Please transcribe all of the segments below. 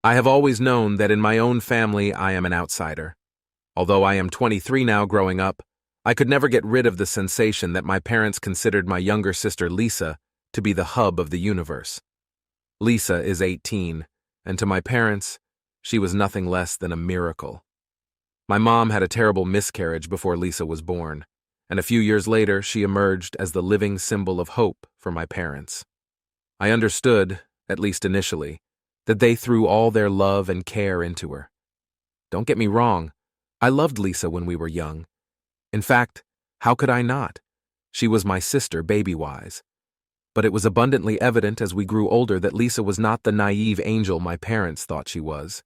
I have always known that in my own family I am an outsider. Although I am 23 now growing up, I could never get rid of the sensation that my parents considered my younger sister Lisa to be the hub of the universe. Lisa is 18, and to my parents, she was nothing less than a miracle. My mom had a terrible miscarriage before Lisa was born, and a few years later she emerged as the living symbol of hope for my parents. I understood, at least initially, that they threw all their love and care into her. Don't get me wrong, I loved Lisa when we were young. In fact, how could I not? She was my sister baby-wise. But it was abundantly evident as we grew older that Lisa was not the naive angel my parents thought she was.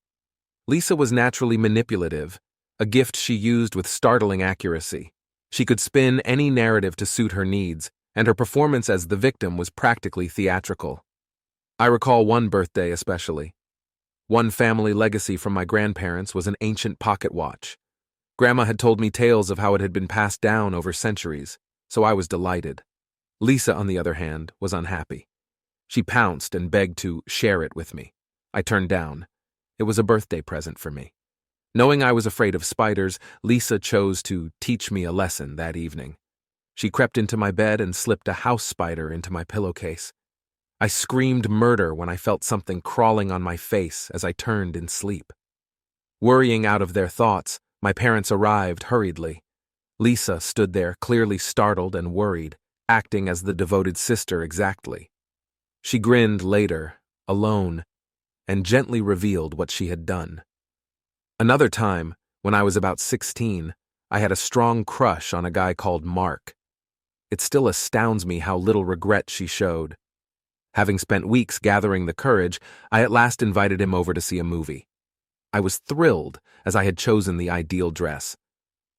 Lisa was naturally manipulative, a gift she used with startling accuracy. She could spin any narrative to suit her needs, and her performance as the victim was practically theatrical. I recall one birthday especially. One family legacy from my grandparents was an ancient pocket watch. Grandma had told me tales of how it had been passed down over centuries, so I was delighted. Lisa, on the other hand, was unhappy. She pounced and begged to share it with me. I turned down. It was a birthday present for me. Knowing I was afraid of spiders, Lisa chose to teach me a lesson that evening. She crept into my bed and slipped a house spider into my pillowcase. I screamed murder when I felt something crawling on my face as I turned in sleep. Worrying out of their thoughts, my parents arrived hurriedly. Lisa stood there, clearly startled and worried, acting as the devoted sister exactly. She grinned later, alone, and gently revealed what she had done. Another time, when I was about 16, I had a strong crush on a guy called Mark. It still astounds me how little regret she showed. Having spent weeks gathering the courage, I at last invited him over to see a movie. I was thrilled, as I had chosen the ideal dress.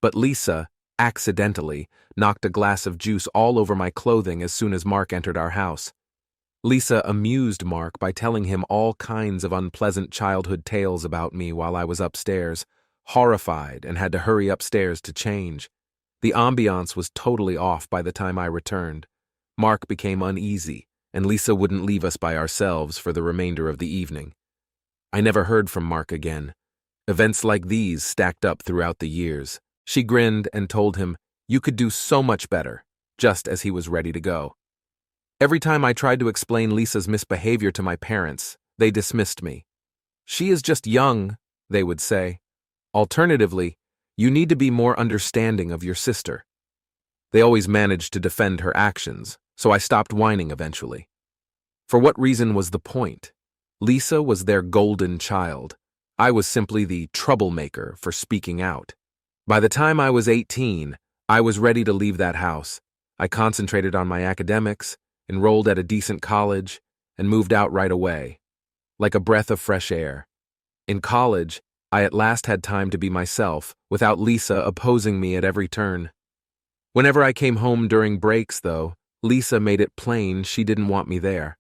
But Lisa, accidentally, knocked a glass of juice all over my clothing as soon as Mark entered our house. Lisa amused Mark by telling him all kinds of unpleasant childhood tales about me while I was upstairs, horrified and had to hurry upstairs to change. The ambiance was totally off by the time I returned. Mark became uneasy, and Lisa wouldn't leave us by ourselves for the remainder of the evening. I never heard from Mark again. Events like these stacked up throughout the years. She grinned and told him, "You could do so much better," just as he was ready to go. Every time I tried to explain Lisa's misbehavior to my parents, they dismissed me. "She is just young," they would say. Alternatively, "You need to be more understanding of your sister." They always managed to defend her actions, so I stopped whining eventually. For what reason was the point? Lisa was their golden child. I was simply the troublemaker for speaking out. By the time I was 18, I was ready to leave that house. I concentrated on my academics, enrolled at a decent college, and moved out right away. Like a breath of fresh air. In college, I at last had time to be myself, without Lisa opposing me at every turn. Whenever I came home during breaks, though, Lisa made it plain she didn't want me there.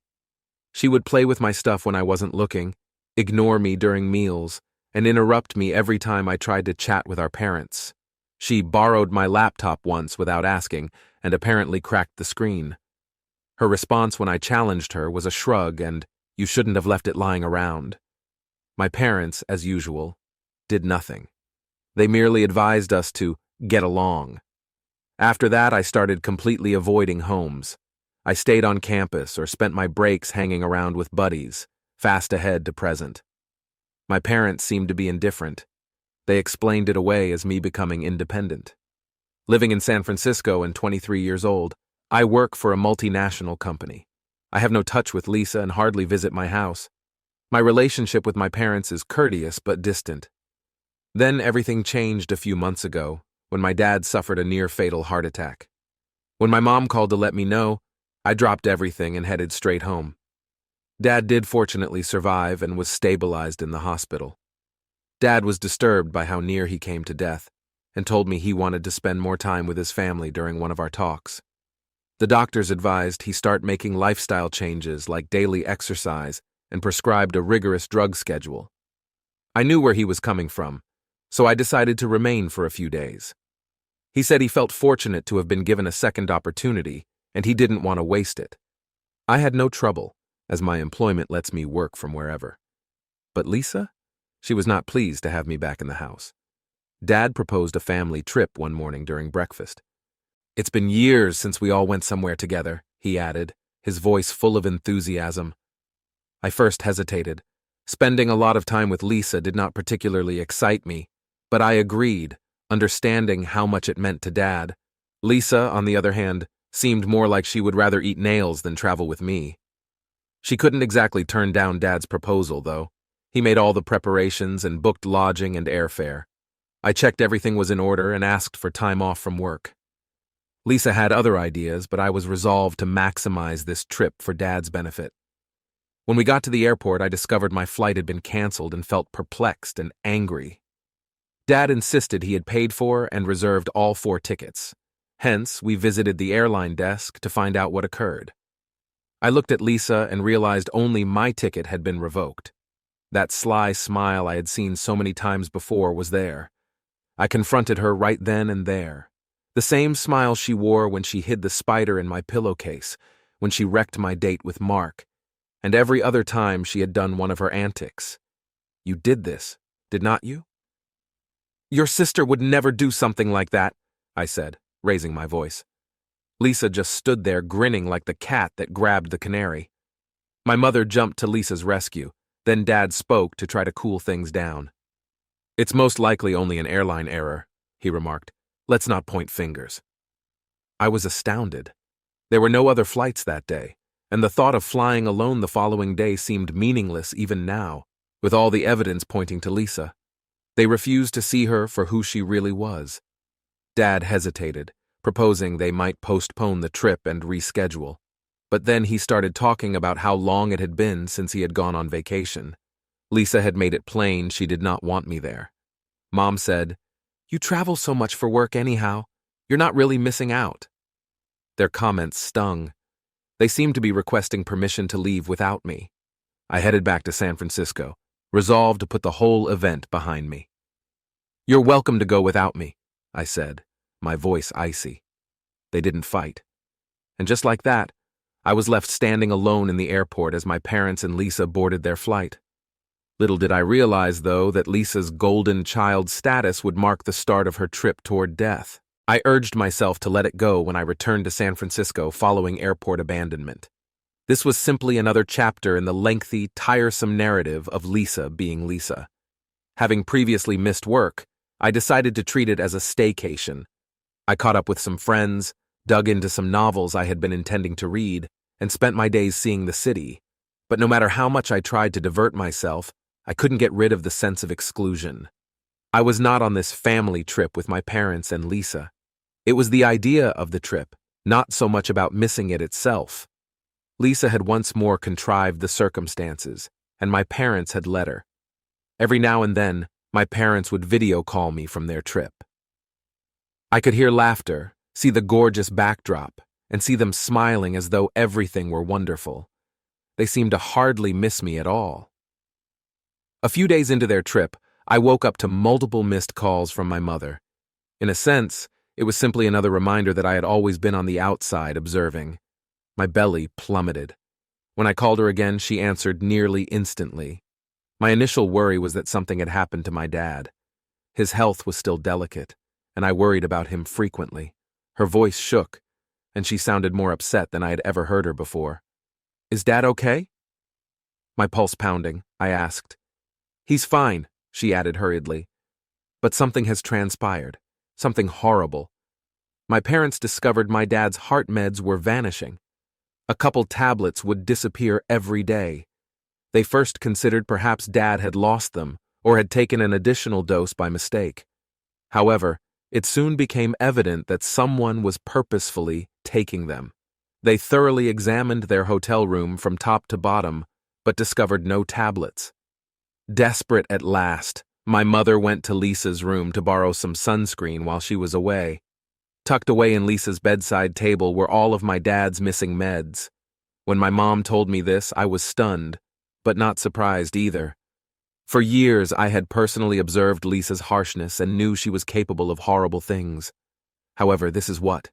She would play with my stuff when I wasn't looking, ignore me during meals, and interrupt me every time I tried to chat with our parents. She borrowed my laptop once without asking, and apparently cracked the screen. Her response when I challenged her was a shrug and, "You shouldn't have left it lying around." My parents, as usual, did nothing. They merely advised us to get along. After that, I started completely avoiding homes. I stayed on campus or spent my breaks hanging around with buddies, fast ahead to present. My parents seemed to be indifferent. They explained it away as me becoming independent. Living in San Francisco and 23 years old, I work for a multinational company. I have no touch with Lisa and hardly visit my house. My relationship with my parents is courteous but distant. Then everything changed a few months ago, when my dad suffered a near-fatal heart attack. When my mom called to let me know, I dropped everything and headed straight home. Dad did fortunately survive and was stabilized in the hospital. Dad was disturbed by how near he came to death, and told me he wanted to spend more time with his family during one of our talks. The doctors advised he start making lifestyle changes like daily exercise and prescribed a rigorous drug schedule. I knew where he was coming from, so I decided to remain for a few days. He said he felt fortunate to have been given a second opportunity, and he didn't want to waste it. I had no trouble, as my employment lets me work from wherever. But Lisa? She was not pleased to have me back in the house. Dad proposed a family trip one morning during breakfast. "It's been years since we all went somewhere together," he added, his voice full of enthusiasm. I first hesitated. Spending a lot of time with Lisa did not particularly excite me, but I agreed, understanding how much it meant to Dad. Lisa, on the other hand, seemed more like she would rather eat nails than travel with me. She couldn't exactly turn down Dad's proposal, though. He made all the preparations and booked lodging and airfare. I checked everything was in order and asked for time off from work. Lisa had other ideas, but I was resolved to maximize this trip for Dad's benefit. When we got to the airport, I discovered my flight had been canceled and felt perplexed and angry. Dad insisted he had paid for and reserved all 4 tickets. Hence, we visited the airline desk to find out what occurred. I looked at Lisa and realized only my ticket had been revoked. That sly smile I had seen so many times before was there. I confronted her right then and there. The same smile she wore when she hid the spider in my pillowcase, when she wrecked my date with Mark, and every other time she had done one of her antics. "You did this, did not you?" "Your sister would never do something like that," I said, raising my voice. Lisa just stood there grinning like the cat that grabbed the canary. My mother jumped to Lisa's rescue, then Dad spoke to try to cool things down. "It's most likely only an airline error," he remarked. "Let's not point fingers." I was astounded. There were no other flights that day, and the thought of flying alone the following day seemed meaningless even now, with all the evidence pointing to Lisa. They refused to see her for who she really was. Dad hesitated, proposing they might postpone the trip and reschedule. But then he started talking about how long it had been since he had gone on vacation. Lisa had made it plain she did not want me there. Mom said, "You travel so much for work anyhow. You're not really missing out." Their comments stung. They seemed to be requesting permission to leave without me. I headed back to San Francisco, resolved to put the whole event behind me. "You're welcome to go without me," I said, my voice icy. They didn't fight. And just like that, I was left standing alone in the airport as my parents and Lisa boarded their flight. Little did I realize, though, that Lisa's golden child status would mark the start of her trip toward death. I urged myself to let it go when I returned to San Francisco following airport abandonment. This was simply another chapter in the lengthy, tiresome narrative of Lisa being Lisa. Having previously missed work, I decided to treat it as a staycation. I caught up with some friends, dug into some novels I had been intending to read, and spent my days seeing the city. But no matter how much I tried to divert myself, I couldn't get rid of the sense of exclusion. I was not on this family trip with my parents and Lisa. It was the idea of the trip, not so much about missing it itself. Lisa had once more contrived the circumstances, and my parents had let her. Every now and then, my parents would video call me from their trip. I could hear laughter, see the gorgeous backdrop, and see them smiling as though everything were wonderful. They seemed to hardly miss me at all. A few days into their trip, I woke up to multiple missed calls from my mother. In a sense, it was simply another reminder that I had always been on the outside observing. My belly plummeted. When I called her again, she answered nearly instantly. My initial worry was that something had happened to my dad. His health was still delicate, and I worried about him frequently. Her voice shook, and she sounded more upset than I had ever heard her before. "Is Dad okay?" My pulse pounding, I asked. "He's fine," she added hurriedly. "But something has transpired. Something horrible. My parents discovered my dad's heart meds were vanishing. A couple tablets would disappear every day. They first considered perhaps Dad had lost them or had taken an additional dose by mistake. However, it soon became evident that someone was purposefully taking them. They thoroughly examined their hotel room from top to bottom, but discovered no tablets. Desperate at last, my mother went to Lisa's room to borrow some sunscreen while she was away. Tucked away in Lisa's bedside table were all of my dad's missing meds. When my mom told me this, I was stunned, but not surprised either. For years, I had personally observed Lisa's harshness and knew she was capable of horrible things. However, this is what?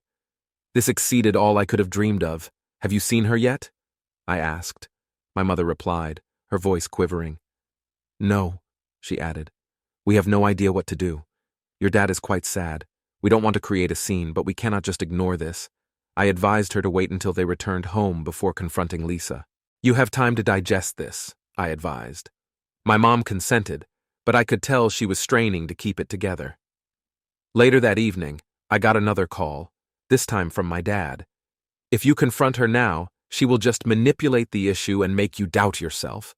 This exceeded all I could have dreamed of. "Have you seen her yet?" I asked. My mother replied, her voice quivering. No, she added. We have no idea what to do. Your dad is quite sad. We don't want to create a scene, but we cannot just ignore this. I advised her to wait until they returned home before confronting Lisa. You have time to digest this, I advised. My mom consented, but I could tell she was straining to keep it together. Later that evening, I got another call, this time from my dad. If you confront her now, she will just manipulate the issue and make you doubt yourself.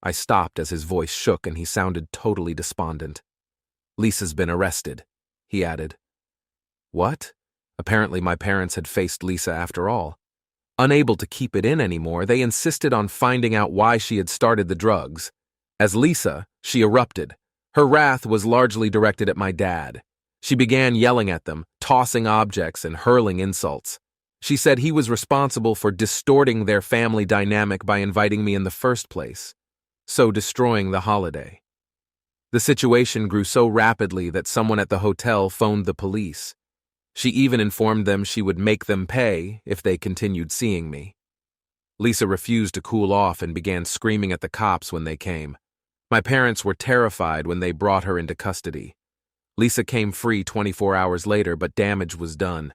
I stopped as his voice shook and he sounded totally despondent. Lisa's been arrested, he added. What? Apparently my parents had faced Lisa after all. Unable to keep it in anymore, they insisted on finding out why she had started the drugs. As Lisa, she erupted. Her wrath was largely directed at my dad. She began yelling at them, tossing objects and hurling insults. She said he was responsible for distorting their family dynamic by inviting me in the first place, so destroying the holiday. The situation grew so rapidly that someone at the hotel phoned the police. She even informed them she would make them pay if they continued seeing me. Lisa refused to cool off and began screaming at the cops when they came. My parents were terrified when they brought her into custody. Lisa came free 24 hours later, but damage was done.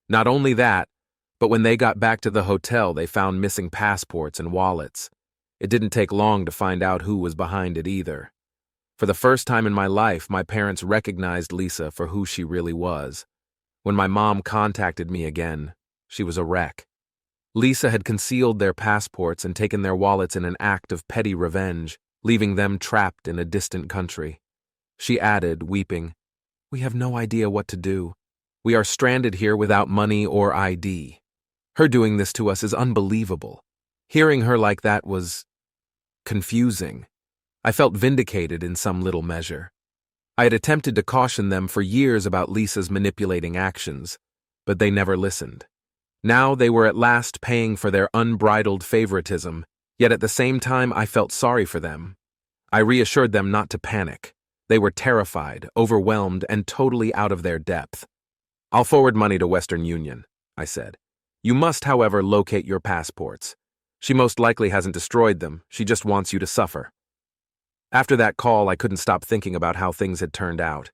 Not only that, but when they got back to the hotel, they found missing passports and wallets. It didn't take long to find out who was behind it either. For the first time in my life, my parents recognized Lisa for who she really was. When my mom contacted me again, she was a wreck. Lisa had concealed their passports and taken their wallets in an act of petty revenge, leaving them trapped in a distant country. She added, weeping, "We have no idea what to do. We are stranded here without money or ID. Her doing this to us is unbelievable." Hearing her like that was confusing. I felt vindicated in some little measure. I had attempted to caution them for years about Lisa's manipulating actions, but they never listened. Now they were at last paying for their unbridled favoritism, yet at the same time I felt sorry for them. I reassured them not to panic. They were terrified, overwhelmed, and totally out of their depth. "I'll forward money to Western Union," I said. "You must, however, locate your passports. She most likely hasn't destroyed them, she just wants you to suffer." After that call, I couldn't stop thinking about how things had turned out.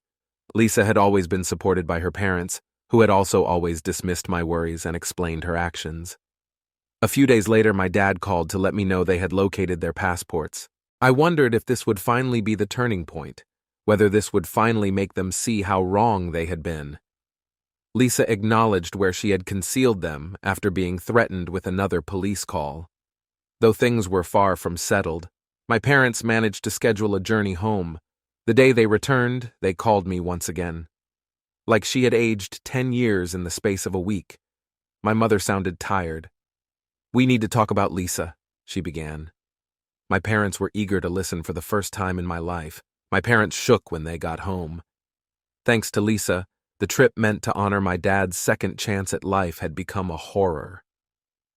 Lisa had always been supported by her parents, who had also always dismissed my worries and explained her actions. A few days later, my dad called to let me know they had located their passports. I wondered if this would finally be the turning point, whether this would finally make them see how wrong they had been. Lisa acknowledged where she had concealed them after being threatened with another police call. Though things were far from settled, my parents managed to schedule a journey home. The day they returned, they called me once again. Like she had aged 10 years in the space of a week. My mother sounded tired. "We need to talk about Lisa," she began. My parents were eager to listen for the first time in my life. My parents shook when they got home. Thanks to Lisa, the trip meant to honor my dad's second chance at life had become a horror.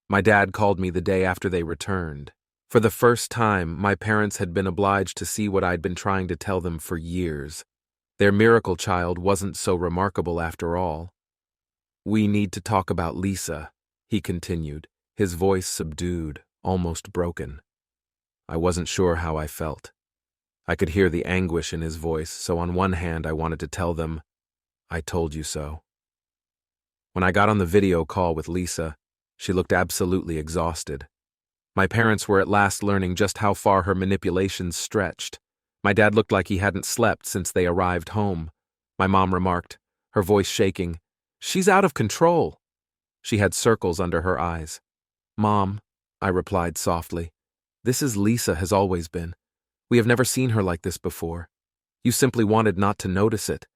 My dad called me the day after they returned. For the first time, my parents had been obliged to see what I'd been trying to tell them for years. Their miracle child wasn't so remarkable after all. "We need to talk about Lisa," he continued, his voice subdued, almost broken. I wasn't sure how I felt. I could hear the anguish in his voice, so on one hand I wanted to tell them, "I told you so." When I got on the video call with Lisa, she looked absolutely exhausted. My parents were at last learning just how far her manipulations stretched. My dad looked like he hadn't slept since they arrived home. My mom remarked, her voice shaking, "She's out of control." She had circles under her eyes. "Mom," I replied softly, "this is Lisa has always been. We have never seen her like this before. You simply wanted not to notice it."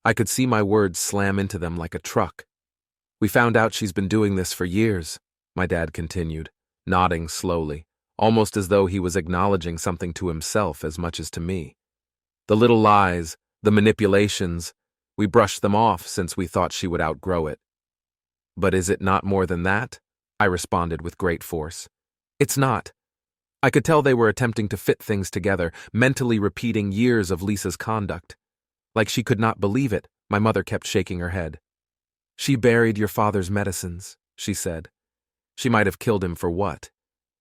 I could see my words slam into them like a truck. "We found out she's been doing this for years," my dad continued, nodding slowly, almost as though he was acknowledging something to himself as much as to me. "The little lies, the manipulations, we brushed them off since we thought she would outgrow it." "But is it not more than that?" I responded with great force. "It's not." I could tell they were attempting to fit things together, mentally repeating years of Lisa's conduct. Like she could not believe it, my mother kept shaking her head. "She buried your father's medicines," she said. "She might have killed him for what?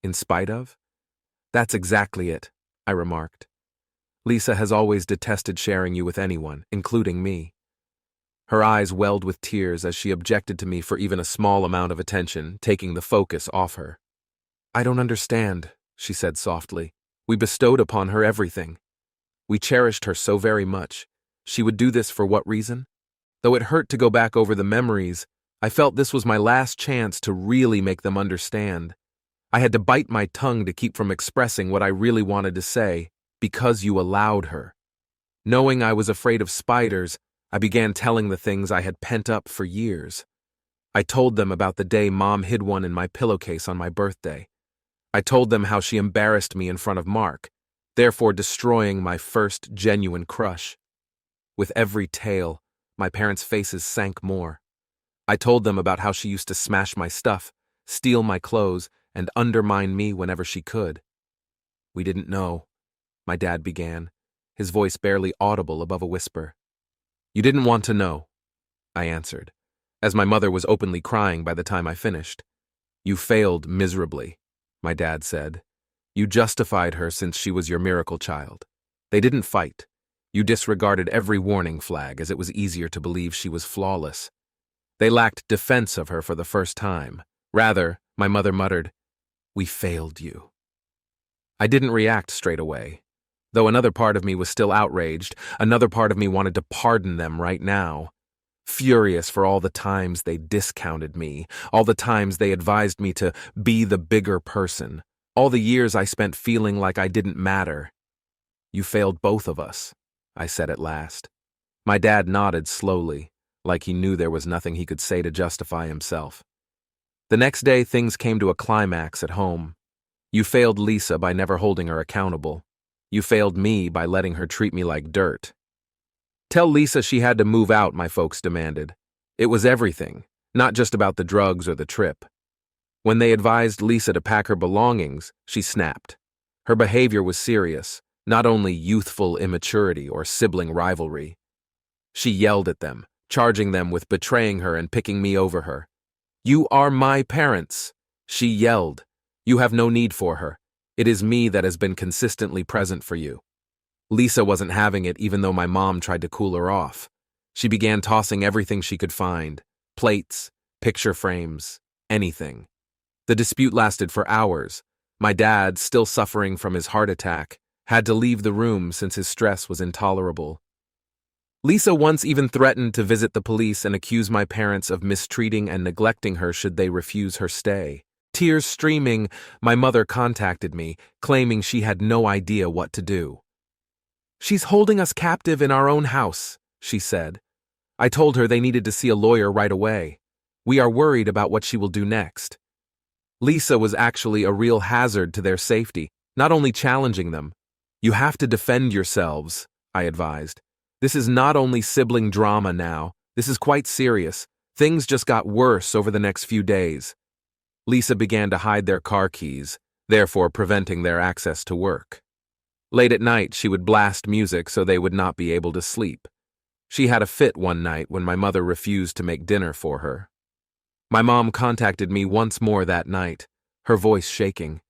In spite of?" "That's exactly it," I remarked. Lisa has always detested sharing you with anyone, including me. Her eyes welled with tears as she objected to me for even a small amount of attention, taking the focus off her. I don't understand, she said softly. We bestowed upon her everything. We cherished her so very much. She would do this for what reason? Though it hurt to go back over the memories, I felt this was my last chance to really make them understand. I had to bite my tongue to keep from expressing what I really wanted to say, because you allowed her. Knowing I was afraid of spiders, I began telling the things I had pent up for years. I told them about the day Mom hid one in my pillowcase on my birthday. I told them how she embarrassed me in front of Mark, therefore destroying my first genuine crush. With every tale, my parents' faces sank more. I told them about how she used to smash my stuff, steal my clothes, and undermine me whenever she could. We didn't know, my dad began, his voice barely audible above a whisper. You didn't want to know, I answered, as my mother was openly crying by the time I finished. You failed miserably, my dad said. You justified her since she was your miracle child. They didn't fight. You disregarded every warning flag as it was easier to believe she was flawless. They lacked defense of her for the first time. Rather, my mother muttered, we failed you. I didn't react straight away. Though another part of me was still outraged, another part of me wanted to pardon them right now. Furious for all the times they discounted me, all the times they advised me to be the bigger person, all the years I spent feeling like I didn't matter. You failed both of us, I said at last. My dad nodded slowly, like he knew there was nothing he could say to justify himself. The next day, things came to a climax at home. You failed Lisa by never holding her accountable. You failed me by letting her treat me like dirt. Tell Lisa she had to move out, my folks demanded. It was everything, not just about the drugs or the trip. When they advised Lisa to pack her belongings, she snapped. Her behavior was serious, not only youthful immaturity or sibling rivalry. She yelled at them, charging them with betraying her and picking me over her. You are my parents, she yelled. You have no need for her. It is me that has been consistently present for you. Lisa wasn't having it even though my mom tried to cool her off. She began tossing everything she could find, plates, picture frames, anything. The dispute lasted for hours. My dad, still suffering from his heart attack, had to leave the room since his stress was intolerable. Lisa once even threatened to visit the police and accuse my parents of mistreating and neglecting her should they refuse her stay. Tears streaming, my mother contacted me, claiming she had no idea what to do. She's holding us captive in our own house, she said. I told her they needed to see a lawyer right away. We are worried about what she will do next. Lisa was actually a real hazard to their safety, not only challenging them. You have to defend yourselves, I advised. This is not only sibling drama now. This is quite serious. Things just got worse over the next few days. Lisa began to hide their car keys, therefore preventing their access to work. Late at night, she would blast music so they would not be able to sleep. She had a fit one night when my mother refused to make dinner for her. My mom contacted me once more that night, her voice shaking.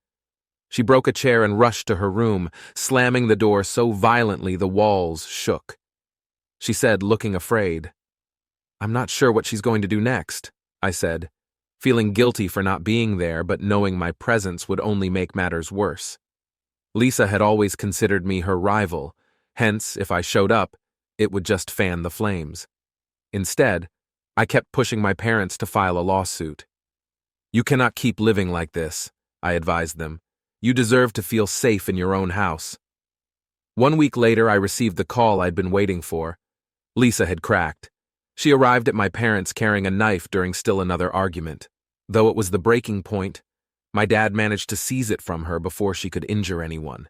She broke a chair and rushed to her room, slamming the door so violently the walls shook. She said, looking afraid. I'm not sure what she's going to do next, I said, feeling guilty for not being there but knowing my presence would only make matters worse. Lisa had always considered me her rival, hence, if I showed up, it would just fan the flames. Instead, I kept pushing my parents to file a lawsuit. You cannot keep living like this, I advised them. You deserve to feel safe in your own house. 1 week later, I received the call I'd been waiting for. Lisa had cracked. She arrived at my parents carrying a knife during still another argument. Though it was the breaking point, my dad managed to seize it from her before she could injure anyone.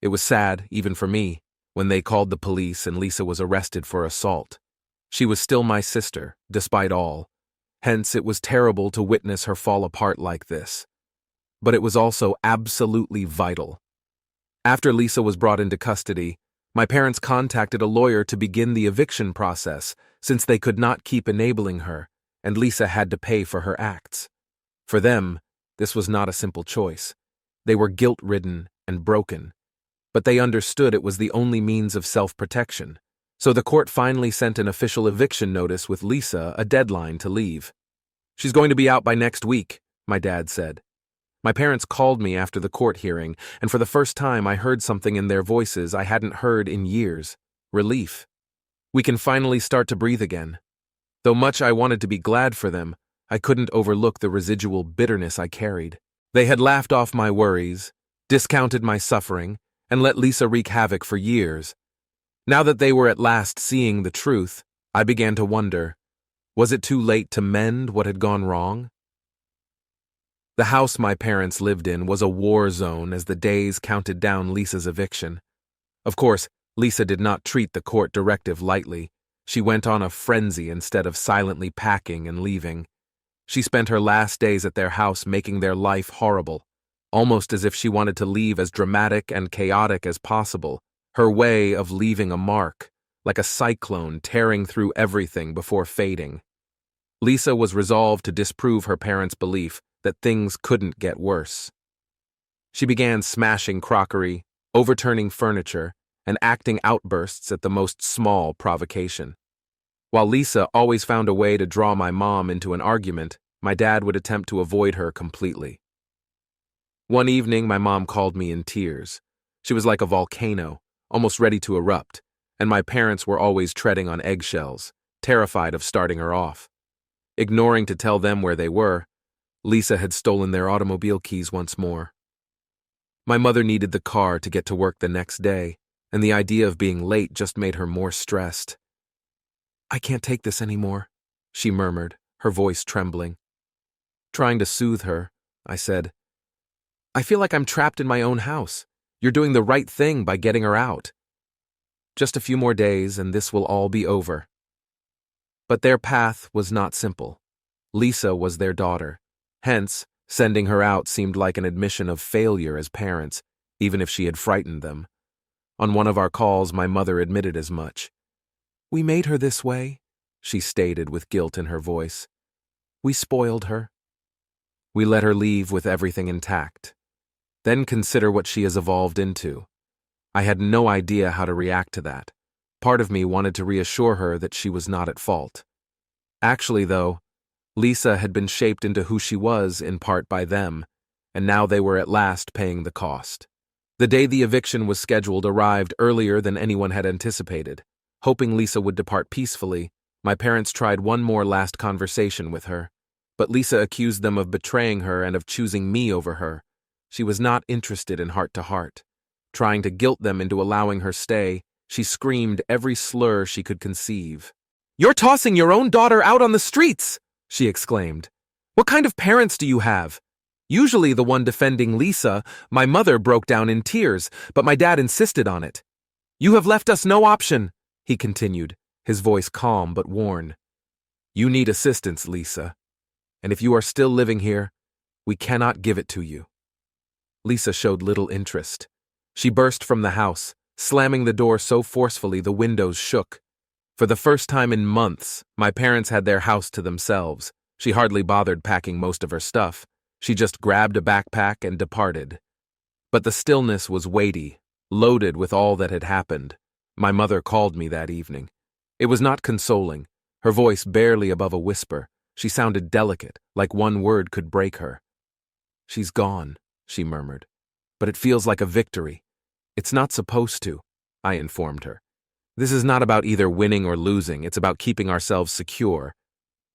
It was sad, even for me, when they called the police and Lisa was arrested for assault. She was still my sister, despite all. Hence, it was terrible to witness her fall apart like this. But it was also absolutely vital. After Lisa was brought into custody, my parents contacted a lawyer to begin the eviction process since they could not keep enabling her, and Lisa had to pay for her acts. For them, this was not a simple choice. They were guilt-ridden and broken. but they understood it was the only means of self-protection. So the court finally sent an official eviction notice with Lisa a deadline to leave. "She's going to be out by next week," my dad said. My parents called me after the court hearing, and for the first time I heard something in their voices I hadn't heard in years: relief. We can finally start to breathe again. Though much I wanted to be glad for them, I couldn't overlook the residual bitterness I carried. They had laughed off my worries, discounted my suffering, and let Lisa wreak havoc for years. Now that they were at last seeing the truth, I began to wonder, was it too late to mend what had gone wrong? The house my parents lived in was a war zone as the days counted down Lisa's eviction. Of course, Lisa did not treat the court directive lightly. She went on a frenzy instead of silently packing and leaving. She spent her last days at their house making their life horrible, almost as if she wanted to leave as dramatic and chaotic as possible, her way of leaving a mark, like a cyclone tearing through everything before fading. Lisa was resolved to disprove her parents' belief that things couldn't get worse. She began smashing crockery, overturning furniture, and acting outbursts at the most small provocation. While Lisa always found a way to draw my mom into an argument, my dad would attempt to avoid her completely. One evening, my mom called me in tears. She was like a volcano, almost ready to erupt, and my parents were always treading on eggshells, terrified of starting her off. Ignoring to tell them where they were, Lisa had stolen their automobile keys once more. My mother needed the car to get to work the next day, and the idea of being late just made her more stressed. "I can't take this anymore," she murmured, her voice trembling. Trying to soothe her, I said, "I feel like I'm trapped in my own house. You're doing the right thing by getting her out. Just a few more days and this will all be over." But their path was not simple. Lisa was their daughter. Hence, sending her out seemed like an admission of failure as parents, even if she had frightened them. On one of our calls, my mother admitted as much. "We made her this way," she stated with guilt in her voice. "We spoiled her. We let her leave with everything intact. Then consider what she has evolved into." I had no idea how to react to that. Part of me wanted to reassure her that she was not at fault. Actually, though, Lisa had been shaped into who she was in part by them, and now they were at last paying the cost. The day the eviction was scheduled arrived earlier than anyone had anticipated. Hoping Lisa would depart peacefully, my parents tried one more last conversation with her, but Lisa accused them of betraying her and of choosing me over her. She was not interested in heart-to-heart. Trying to guilt them into allowing her stay, she screamed every slur she could conceive. "You're tossing your own daughter out on the streets!" she exclaimed. "What kind of parents do you have?" Usually the one defending Lisa, my mother broke down in tears, but my dad insisted on it. "You have left us no option," he continued, his voice calm but worn. "You need assistance, Lisa. And if you are still living here, we cannot give it to you." Lisa showed little interest. She burst from the house, slamming the door so forcefully the windows shook. For the first time in months, my parents had their house to themselves. She hardly bothered packing most of her stuff. She just grabbed a backpack and departed. But the stillness was weighty, loaded with all that had happened. My mother called me that evening. It was not consoling, her voice barely above a whisper. She sounded delicate, like one word could break her. "She's gone," she murmured. "But it feels like a victory." "It's not supposed to," I informed her. "This is not about either winning or losing, it's about keeping ourselves secure."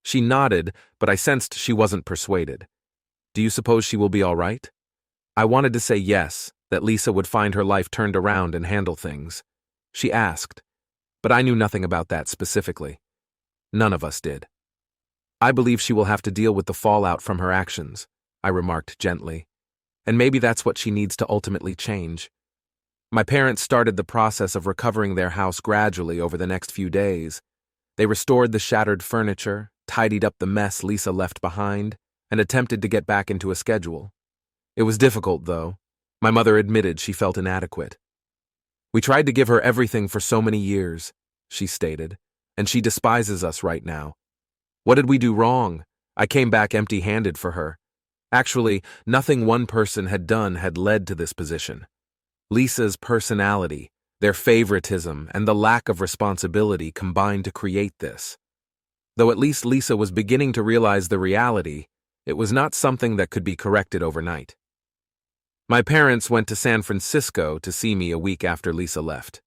She nodded, but I sensed she wasn't persuaded. "Do you suppose she will be all right?" I wanted to say yes, that Lisa would find her life turned around and handle things. She asked, but I knew nothing about that specifically. None of us did. "I believe she will have to deal with the fallout from her actions," I remarked gently. "And maybe that's what she needs to ultimately change." My parents started the process of recovering their house gradually over the next few days. They restored the shattered furniture, tidied up the mess Lisa left behind, and attempted to get back into a schedule. It was difficult, though. My mother admitted she felt inadequate. "We tried to give her everything for so many years," she stated, "and she despises us right now. What did we do wrong? I came back empty-handed for her. Actually, nothing one person had done had led to this position. Lisa's personality, their favoritism, and the lack of responsibility combined to create this. Though at least Lisa was beginning to realize the reality, it was not something that could be corrected overnight. My parents went to San Francisco to see me a week after Lisa left.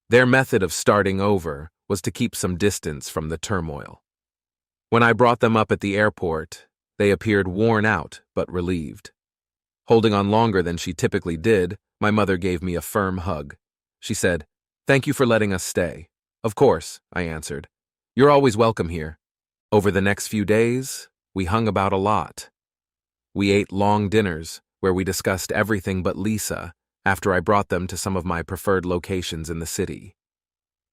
Their method of starting over was to keep some distance from the turmoil. When I brought them up at the airport, they appeared worn out but relieved. Holding on longer than she typically did, my mother gave me a firm hug. She said, "Thank you for letting us stay." "Of course," I answered. "You're always welcome here." Over the next few days, we hung about a lot. We ate long dinners where we discussed everything but Lisa after I brought them to some of my preferred locations in the city.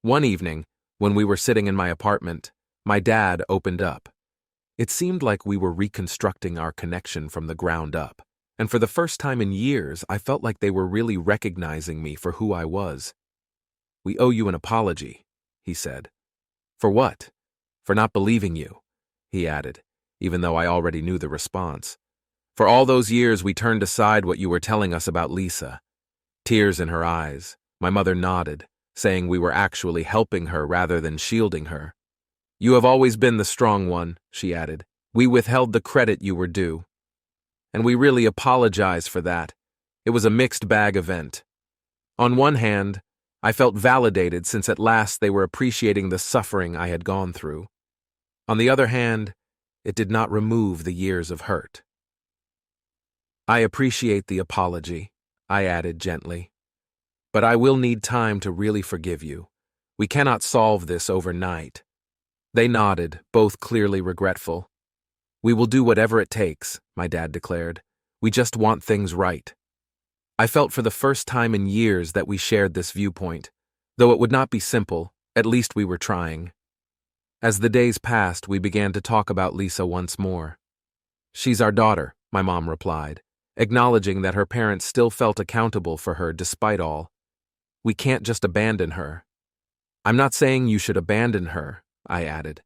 One evening, when we were sitting in my apartment, my dad opened up. It seemed like we were reconstructing our connection from the ground up, and for the first time in years, I felt like they were really recognizing me for who I was. "We owe you an apology," he said. "For what?" "For not believing you," he added, even though I already knew the response. "For all those years we turned aside what you were telling us about Lisa." Tears in her eyes, my mother nodded, saying we were actually helping her rather than shielding her. "You have always been the strong one," she added. "We withheld the credit you were due. And we really apologize for that. It was a mixed bag event. On one hand, I felt validated since at last they were appreciating the suffering I had gone through. On the other hand, it did not remove the years of hurt." "I appreciate the apology," I added gently. "But I will need time to really forgive you. We cannot solve this overnight." They nodded, both clearly regretful. "We will do whatever it takes," my dad declared. "We just want things right." I felt for the first time in years that we shared this viewpoint. Though it would not be simple, at least we were trying. As the days passed, we began to talk about Lisa once more. "She's our daughter," my mom replied, acknowledging that her parents still felt accountable for her despite all. "We can't just abandon her." "I'm not saying you should abandon her," I added.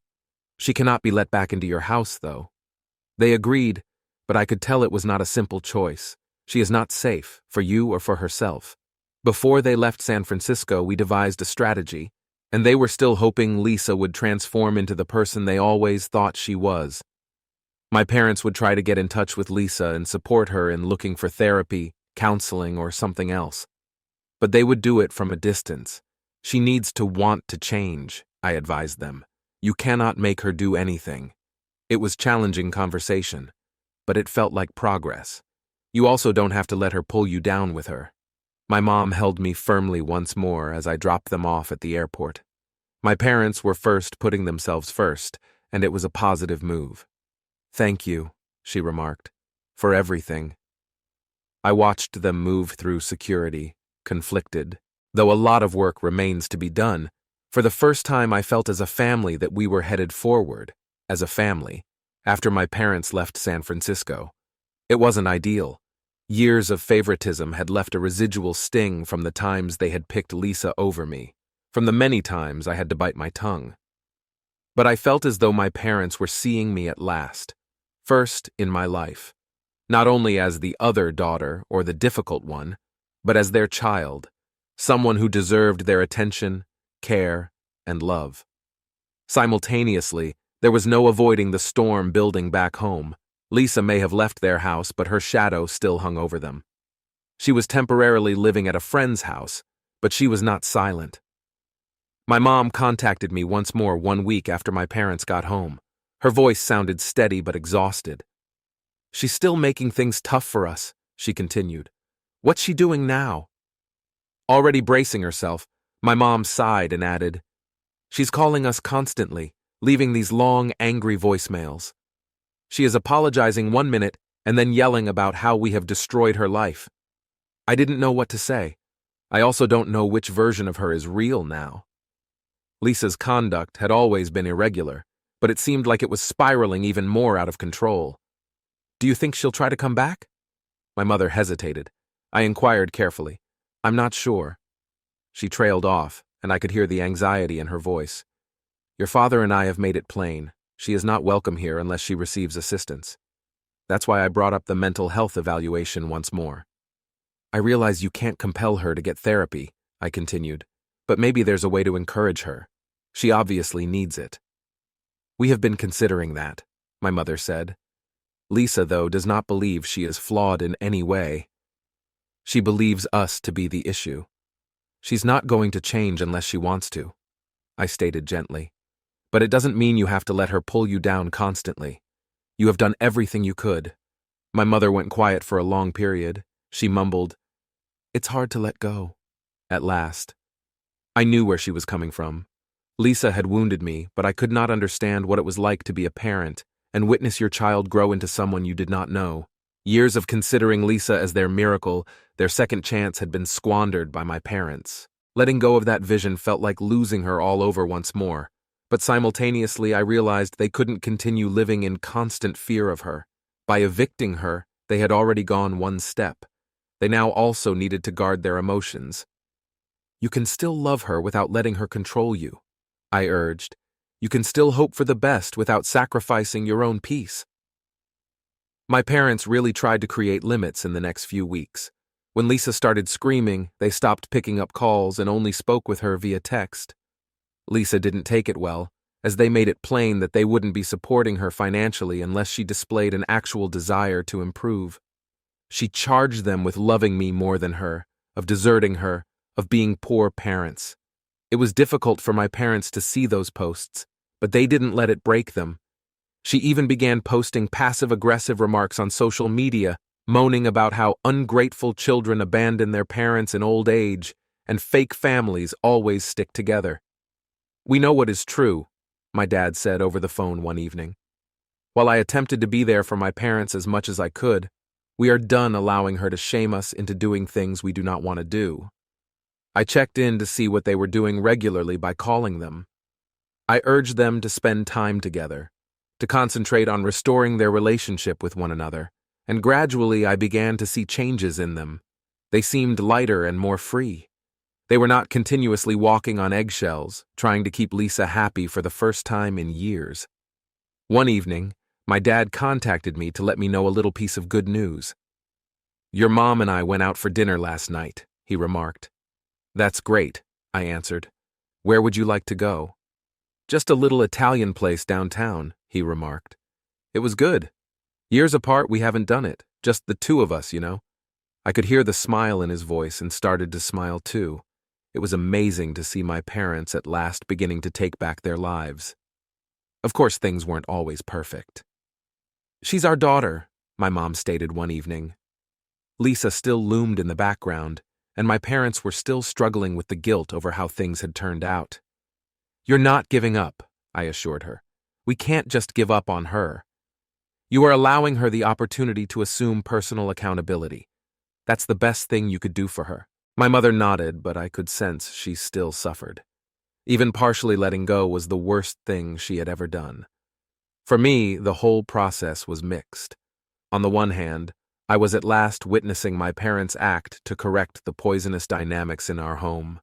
"She cannot be let back into your house, though." They agreed, but I could tell it was not a simple choice. She is not safe, for you or for herself. Before they left San Francisco, we devised a strategy, and they were still hoping Lisa would transform into the person they always thought she was. My parents would try to get in touch with Lisa and support her in looking for therapy, counseling, or something else. But they would do it from a distance. "She needs to want to change," I advised them. "You cannot make her do anything." It was challenging conversation, but it felt like progress. "You also don't have to let her pull you down with her." My mom held me firmly once more as I dropped them off at the airport. My parents were putting themselves first, and it was a positive move. "Thank you," she remarked, "for everything." I watched them move through security, conflicted. Though a lot of work remains to be done, for the first time I felt as a family that we were headed forward, as a family, after my parents left San Francisco. It wasn't ideal. Years of favoritism had left a residual sting from the times they had picked Lisa over me, from the many times I had to bite my tongue. But I felt as though my parents were seeing me at last, first in my life, not only as the other daughter or the difficult one, but as their child, someone who deserved their attention, care, and love. Simultaneously, there was no avoiding the storm building back home. Lisa may have left their house, but her shadow still hung over them. She was temporarily living at a friend's house, but she was not silent. My mom contacted me once more 1 week after my parents got home. Her voice sounded steady but exhausted. "She's still making things tough for us," she continued. "What's she doing now?" Already bracing herself, my mom sighed and added, "She's calling us constantly, leaving these long, angry voicemails. She is apologizing 1 minute and then yelling about how we have destroyed her life." I didn't know what to say. I also don't know which version of her is real now. Lisa's conduct had always been irregular, but it seemed like it was spiraling even more out of control. "Do you think she'll try to come back?" My mother hesitated. I inquired carefully. "I'm not sure." She trailed off, and I could hear the anxiety in her voice. "Your father and I have made it plain. She is not welcome here unless she receives assistance. That's why I brought up the mental health evaluation once more." I realize you can't compel her to get therapy, I continued, but maybe there's a way to encourage her. She obviously needs it. We have been considering that, my mother said. Lisa, though, does not believe she is flawed in any way. She believes us to be the issue. She's not going to change unless she wants to, I stated gently. But it doesn't mean you have to let her pull you down constantly. You have done everything you could. My mother went quiet for a long period. She mumbled, "It's hard to let go." At last. I knew where she was coming from. Lisa had wounded me, but I could not understand what it was like to be a parent and witness your child grow into someone you did not know. Years of considering Lisa as their miracle, their second chance had been squandered by my parents. Letting go of that vision felt like losing her all over once more, but simultaneously I realized they couldn't continue living in constant fear of her. By evicting her, they had already gone one step. They now also needed to guard their emotions. You can still love her without letting her control you, I urged. You can still hope for the best without sacrificing your own peace. My parents really tried to create limits in the next few weeks. When Lisa started screaming, they stopped picking up calls and only spoke with her via text. Lisa didn't take it well, as they made it plain that they wouldn't be supporting her financially unless she displayed an actual desire to improve. She charged them with loving me more than her, of deserting her, of being poor parents. It was difficult for my parents to see those posts, but they didn't let it break them. She even began posting passive-aggressive remarks on social media, moaning about how ungrateful children abandon their parents in old age and fake families always stick together. "We know what is true," my dad said over the phone one evening. "While I attempted to be there for my parents as much as I could, we are done allowing her to shame us into doing things we do not want to do." I checked in to see what they were doing regularly by calling them. I urged them to spend time together, to concentrate on restoring their relationship with one another, and gradually I began to see changes in them. They seemed lighter and more free. They were not continuously walking on eggshells, trying to keep Lisa happy for the first time in years. One evening, my dad contacted me to let me know a little piece of good news. "Your mom and I went out for dinner last night," he remarked. "That's great," I answered. "Where would you like to go?" "Just a little Italian place downtown," he remarked. "It was good. Years apart, we haven't done it, just the two of us, you know." I could hear the smile in his voice and started to smile too. It was amazing to see my parents at last beginning to take back their lives. Of course, things weren't always perfect. "She's our daughter," my mom stated one evening. Lisa still loomed in the background, and my parents were still struggling with the guilt over how things had turned out. "You're not giving up," I assured her. "We can't just give up on her. You are allowing her the opportunity to assume personal accountability. That's the best thing you could do for her." My mother nodded, but I could sense she still suffered. Even partially letting go was the worst thing she had ever done. For me, the whole process was mixed. On the one hand, I was at last witnessing my parents act to correct the poisonous dynamics in our home.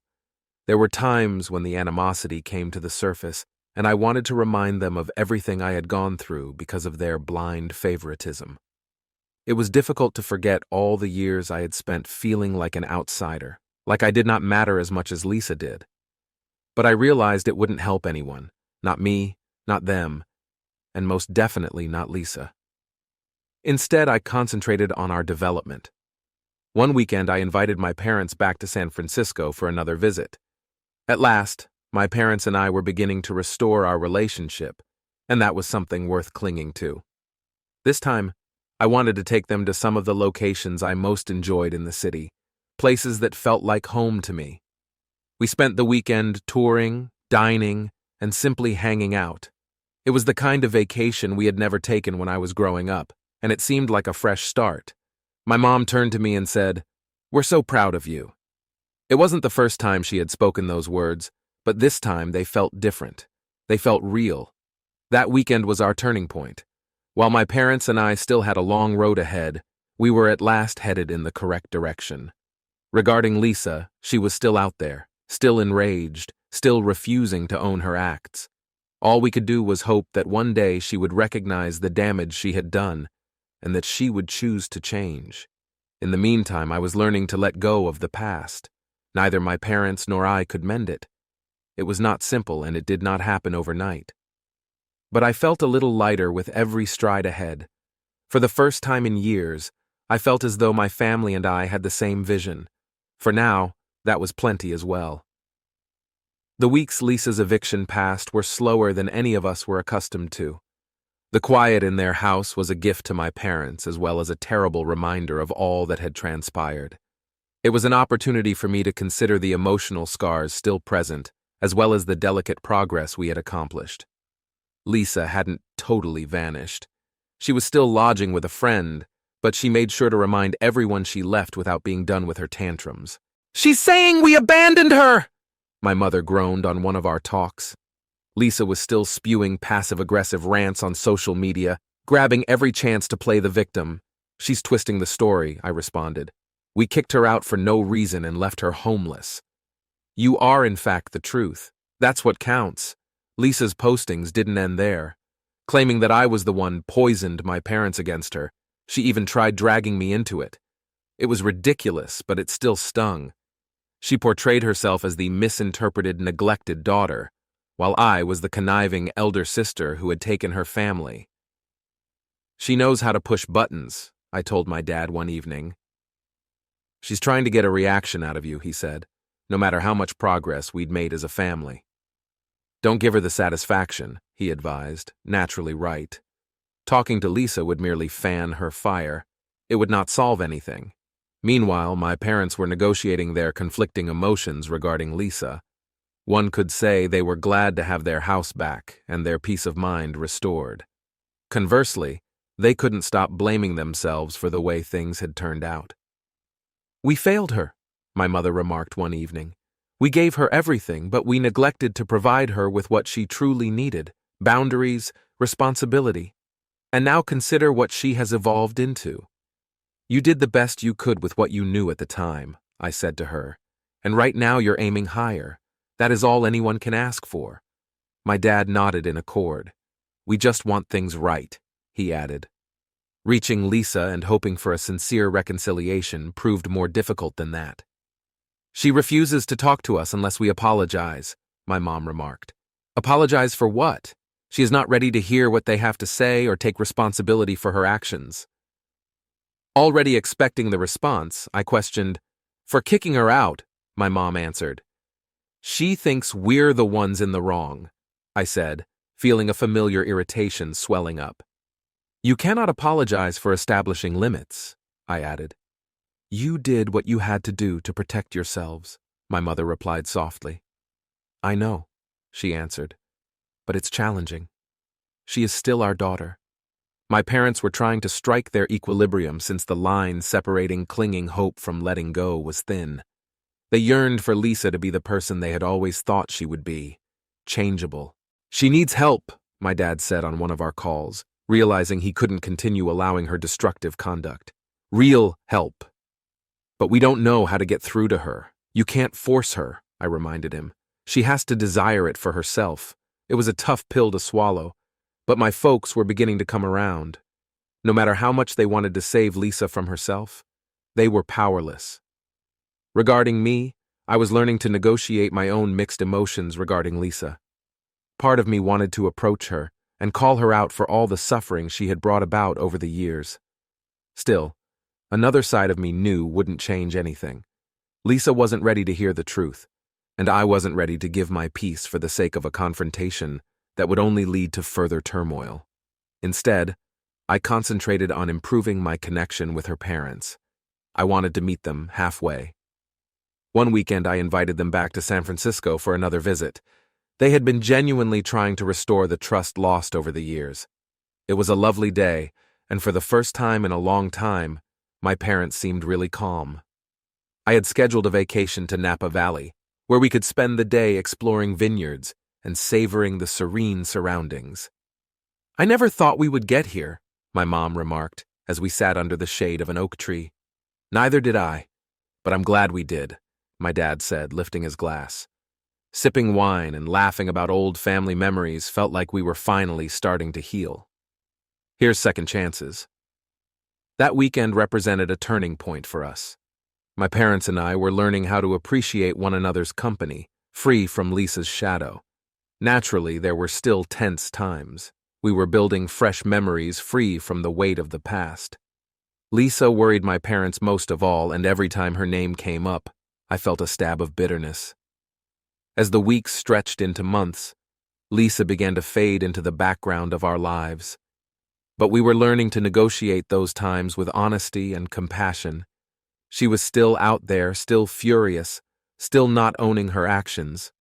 There were times when the animosity came to the surface, and I wanted to remind them of everything I had gone through because of their blind favoritism. It was difficult to forget all the years I had spent feeling like an outsider, like I did not matter as much as Lisa did. But I realized it wouldn't help anyone, not me, not them, and most definitely not Lisa. Instead, I concentrated on our development. One weekend, I invited my parents back to San Francisco for another visit. At last, my parents and I were beginning to restore our relationship, and that was something worth clinging to. This time, I wanted to take them to some of the locations I most enjoyed in the city, places that felt like home to me. We spent the weekend touring, dining, and simply hanging out. It was the kind of vacation we had never taken when I was growing up, and it seemed like a fresh start. My mom turned to me and said, "We're so proud of you." It wasn't the first time she had spoken those words, but this time they felt different. They felt real. That weekend was our turning point. While my parents and I still had a long road ahead, we were at last headed in the correct direction. Regarding Lisa, she was still out there, still enraged, still refusing to own her acts. All we could do was hope that one day she would recognize the damage she had done and that she would choose to change. In the meantime, I was learning to let go of the past. Neither my parents nor I could mend it. It was not simple, and it did not happen overnight. But I felt a little lighter with every stride ahead. For the first time in years, I felt as though my family and I had the same vision. For now, that was plenty as well. The weeks Lisa's eviction passed were slower than any of us were accustomed to. The quiet in their house was a gift to my parents, as well as a terrible reminder of all that had transpired. It was an opportunity for me to consider the emotional scars still present, as well as the delicate progress we had accomplished. Lisa hadn't totally vanished. She was still lodging with a friend, but she made sure to remind everyone she left without being done with her tantrums. "She's saying we abandoned her!" my mother groaned on one of our talks. Lisa was still spewing passive-aggressive rants on social media, grabbing every chance to play the victim. "She's twisting the story," I responded. "We kicked her out for no reason and left her homeless." "You are, in fact, the truth. That's what counts." Lisa's postings didn't end there. Claiming that I was the one poisoned my parents against her, she even tried dragging me into it. It was ridiculous, but it still stung. She portrayed herself as the misinterpreted, neglected daughter, while I was the conniving elder sister who had taken her family. "She knows how to push buttons," I told my dad one evening. "She's trying to get a reaction out of you," he said, no matter how much progress we'd made as a family. "Don't give her the satisfaction," he advised, naturally right. Talking to Lisa would merely fan her fire. It would not solve anything. Meanwhile, my parents were negotiating their conflicting emotions regarding Lisa. One could say they were glad to have their house back and their peace of mind restored. Conversely, they couldn't stop blaming themselves for the way things had turned out. "We failed her," my mother remarked one evening. "We gave her everything, but we neglected to provide her with what she truly needed: boundaries, responsibility. And now consider what she has evolved into." "You did the best you could with what you knew at the time," I said to her. "And right now you're aiming higher. That is all anyone can ask for." My dad nodded in accord. "We just want things right," he added. Reaching Lisa and hoping for a sincere reconciliation proved more difficult than that. "She refuses to talk to us unless we apologize," my mom remarked. "Apologize for what? She is not ready to hear what they have to say or take responsibility for her actions." Already expecting the response, I questioned, "For kicking her out," my mom answered. "She thinks we're the ones in the wrong," I said, feeling a familiar irritation swelling up. "You cannot apologize for establishing limits," I added. "You did what you had to do to protect yourselves," my mother replied softly. "I know," she answered, "but it's challenging. She is still our daughter." My parents were trying to strike their equilibrium since the line separating clinging hope from letting go was thin. They yearned for Lisa to be the person they had always thought she would be: changeable. "She needs help," my dad said on one of our calls, realizing he couldn't continue allowing her destructive conduct. "Real help. But we don't know how to get through to her. You can't force her," I reminded him. "She has to desire it for herself." It was a tough pill to swallow, but my folks were beginning to come around. No matter how much they wanted to save Lisa from herself, they were powerless. Regarding me, I was learning to negotiate my own mixed emotions regarding Lisa. Part of me wanted to approach her and call her out for all the suffering she had brought about over the years. Still, another side of me knew wouldn't change anything. Lisa wasn't ready to hear the truth, and I wasn't ready to give my piece for the sake of a confrontation that would only lead to further turmoil. Instead, I concentrated on improving my connection with her parents. I wanted to meet them halfway. One weekend I invited them back to San Francisco for another visit. They had been genuinely trying to restore the trust lost over the years. It was a lovely day, and for the first time in a long time, my parents seemed really calm. I had scheduled a vacation to Napa Valley, where we could spend the day exploring vineyards and savoring the serene surroundings. "I never thought we would get here," my mom remarked as we sat under the shade of an oak tree. "Neither did I, but I'm glad we did," my dad said, lifting his glass. Sipping wine and laughing about old family memories felt like we were finally starting to heal. "Here's second chances." That weekend represented a turning point for us. My parents and I were learning how to appreciate one another's company, free from Lisa's shadow. Naturally, there were still tense times. We were building fresh memories free from the weight of the past. Lisa worried my parents most of all, and every time her name came up, I felt a stab of bitterness. As the weeks stretched into months, Lisa began to fade into the background of our lives. But we were learning to negotiate those times with honesty and compassion. She was still out there, still furious, still not owning her actions.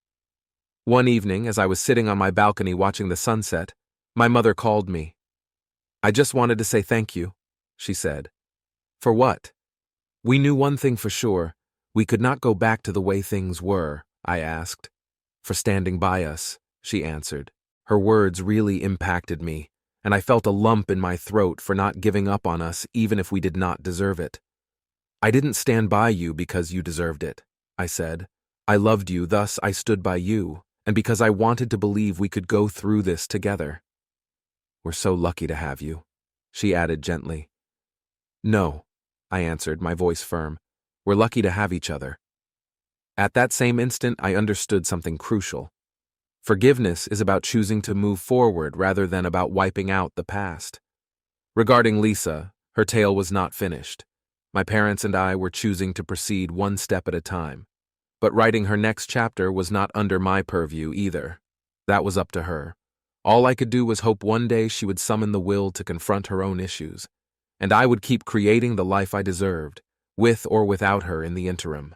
One evening, as I was sitting on my balcony watching the sunset, my mother called me. "I just wanted to say thank you," she said. "For what?" "We knew one thing for sure. We could not go back to the way things were," I asked. "For standing by us," she answered. Her words really impacted me, and I felt a lump in my throat for not giving up on us even if we did not deserve it. "I didn't stand by you because you deserved it," I said. "I loved you, thus I stood by you, and because I wanted to believe we could go through this together." "We're so lucky to have you," she added gently. "No," I answered, my voice firm. "We're lucky to have each other." At that same instant, I understood something crucial. Forgiveness is about choosing to move forward rather than about wiping out the past. Regarding Lisa, her tale was not finished. My parents and I were choosing to proceed one step at a time. But writing her next chapter was not under my purview either. That was up to her. All I could do was hope one day she would summon the will to confront her own issues, and I would keep creating the life I deserved, with or without her in the interim.